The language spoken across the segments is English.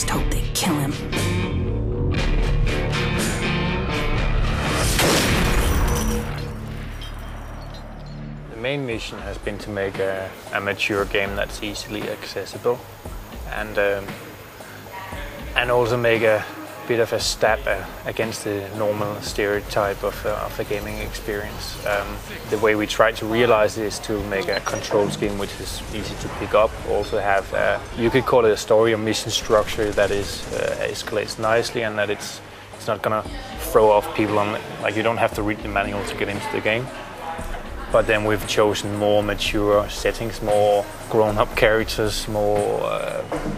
just hope they kill him. The main mission has been to make a mature game that's easily accessible, and also make a bit of a stab against the normal stereotype of a gaming experience. The way we try to realize it is to make a control scheme which is easy to pick up. Also have, you could call it a story or mission structure that escalates nicely, and that it's not gonna throw off people on, like you don't have to read the manual to get into the game. But then we've chosen more mature settings, more grown-up characters, more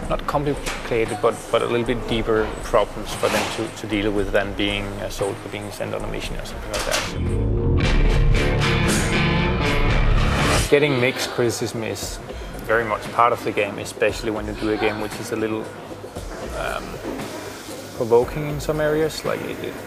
not complicated, but a little bit deeper problems for them to deal with than being a soldier being sent on a mission or something like that. Getting mixed criticism is very much part of the game, especially when you do a game which is a little provoking in some areas. Like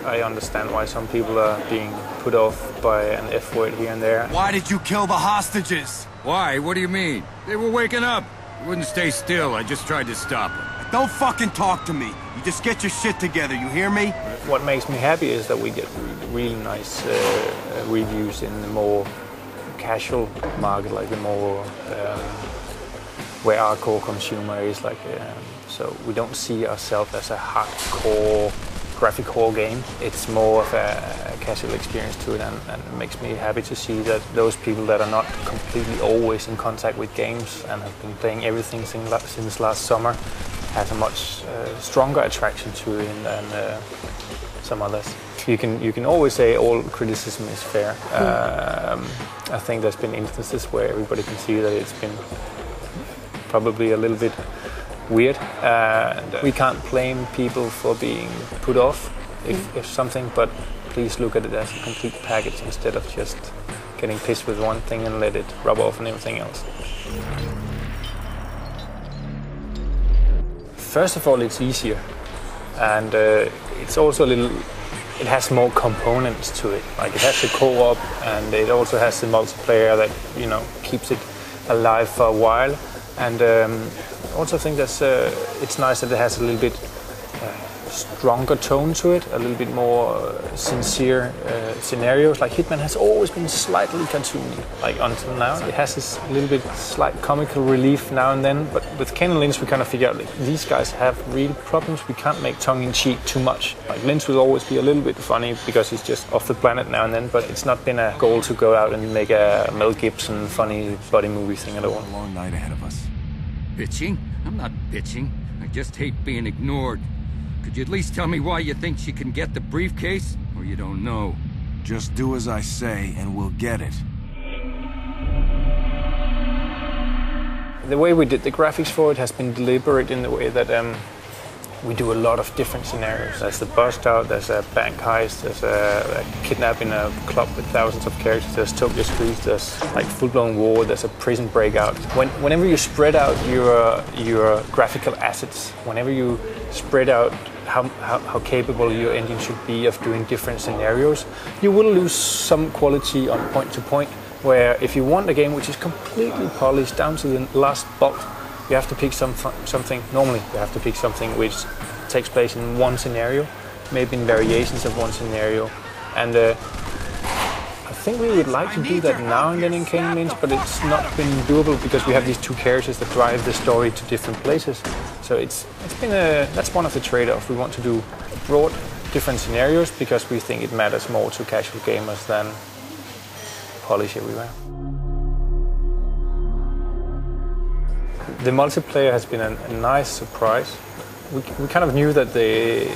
I understand why some people are being put off by an F word here and there. Why did you kill the hostages? Why? What do you mean? They were waking up. You wouldn't stay still. I just tried to stop them. Don't fucking talk to me. You just get your shit together, you hear me? What makes me happy is that we get really nice reviews in the more casual market, like the more where our core consumer is, like so we don't see ourselves as a hardcore graphic horror game. It's more of a casual experience to it, and it makes me happy to see that those people that are not completely always in contact with games and have been playing everything since last summer has a much stronger attraction to it than some others. You can always say all criticism is fair. I think there's been instances where everybody can see that it's been probably a little bit weird. We can't blame people for being put off if something, but please look at it as a complete package instead of just getting pissed with one thing and let it rub off on everything else. First of all, it's easier, and it's also it has more components to it. Like it has the co-op, and it also has the multiplayer that keeps it alive for a while. And also think that it's nice that it has a little bit stronger tone to it, a little bit more sincere scenarios. Like Hitman has always been slightly cartoony, like until now. It has this little bit slight comical relief now and then, but with Kane Lynch we kind of figure out like, these guys have real problems. We can't make tongue-in-cheek too much. Like Lynch will always be a little bit funny because he's just off the planet now and then, but it's not been a goal to go out and make a Mel Gibson funny buddy movie thing at all. A long night ahead of us. Bitching? I'm not bitching. I just hate being ignored. Could you at least tell me why you think she can get the briefcase? Or you don't know? Just do as I say and we'll get it. The way we did the graphics for it has been deliberate in the way that we do a lot of different scenarios. There's the bust out, there's a bank heist, there's a kidnap in a club with thousands of characters, there's Tokyo streets, there's like full-blown war, there's a prison breakout. Whenever you spread out your graphical assets, whenever you spread out how capable your engine should be of doing different scenarios, you will lose some quality on point to point, where if you want a game which is completely polished down to the last bolt, you have to pick something. Normally, you have to pick something which takes place in one scenario, maybe in variations of one scenario. And I think we would like to do that now and then in Kane Lynch, but it's not been doable because we have these two characters that drive the story to different places. So that's one of the trade-offs. We want to do broad, different scenarios because we think it matters more to casual gamers than polish everywhere. The multiplayer has been a nice surprise. We kind of knew that the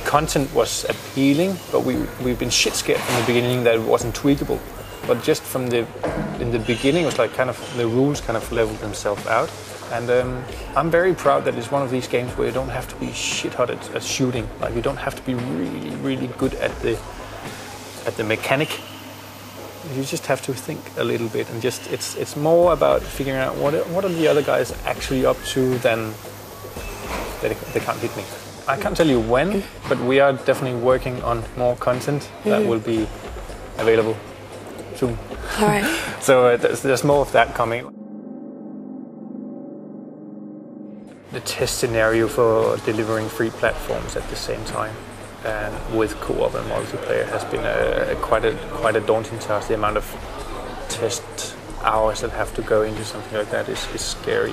content was appealing, but we've been shit scared from the beginning that it wasn't tweakable. But just in the beginning, it was like kind of the rules kind of leveled themselves out. And I'm very proud that it's one of these games where you don't have to be shit hot at shooting. Like you don't have to be really, really good at the mechanic. You just have to think a little bit, and just it's more about figuring out what are the other guys actually up to than they can't hit me. I can't tell you when, but we are definitely working on more content that will be available soon. All right. So there's more of that coming. the test scenario for delivering free platforms at the same time, and with co-op and multiplayer has been quite a daunting task. The amount of test hours that have to go into something like that is scary.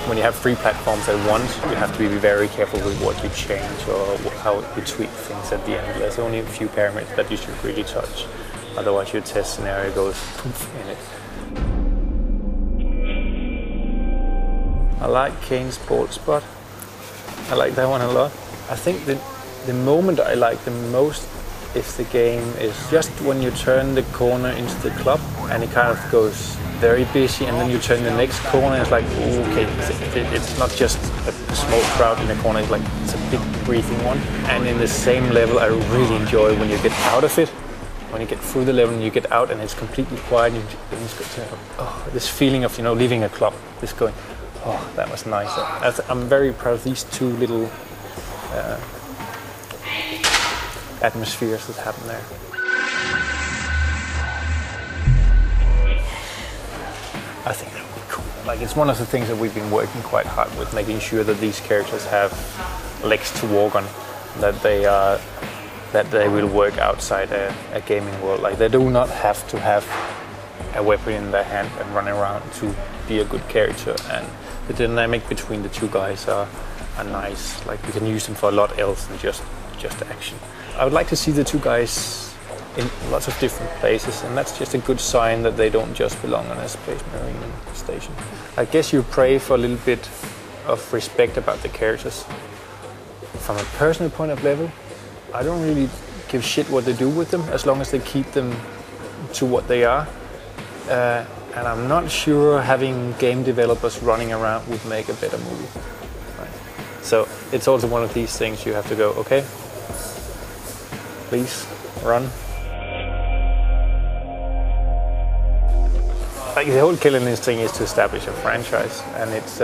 When you have free platforms at once, you have to be very careful with what you change or how you tweak things at the end. There's only a few parameters that you should really touch, otherwise your test scenario goes poof in it. I like Kane's bald spot. I like that one a lot. I think that the moment I like the most is the game is just when you turn the corner into the club and it kind of goes very busy, and then you turn the next corner and it's like, okay, it's not just a small crowd in the corner, it's like it's a big breathing one. And in the same level, I really enjoy when you get out of it, when you get through the level and you get out and it's completely quiet, and you just go to, this feeling of, you know, leaving a club, just going, oh, that was nice. I'm very proud of these two little atmospheres that happen there. I think that would be cool. Like, it's one of the things that we've been working quite hard with, making sure that these characters have legs to walk on, that they will work outside a gaming world. Like, they do not have to have a weapon in their hand and run around to be a good character, and the dynamic between the two guys are nice. Like, we can use them for a lot else than just action. I would like to see the two guys in lots of different places, and that's just a good sign that they don't just belong on a Space Marine station. I guess you pray for a little bit of respect about the characters. From a personal point of level, I don't really give shit what they do with them, as long as they keep them to what they are. And I'm not sure having game developers running around would make a better movie. Right. So it's also one of these things you have to go, okay, please run. Like, the whole Kane Lynch thing is to establish a franchise, and it's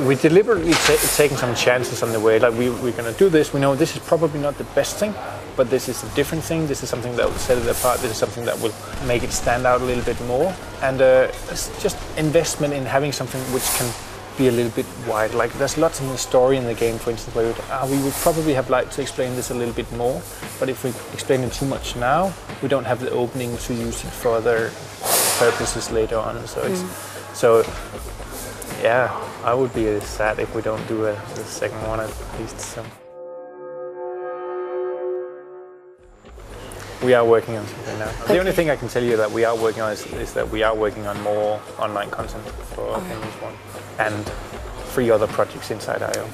we deliberately taking some chances on the way. Like, we're gonna do this. We know this is probably not the best thing, but this is a different thing. This is something that will set it apart. This is something that will make it stand out a little bit more. And it's just investment in having something which can be a little bit wide. Like, there's lots in the story in the game, for instance, where we would probably have liked to explain this a little bit more, but if we explain it too much now, we don't have the opening to use it for other purposes later on. So yeah, I would be sad if we don't do the second one at least. So we are working on something now. Okay. The only thing I can tell you that we are working on is that we are working on more online content for Kane Lynch 1 and 3 other projects inside IO.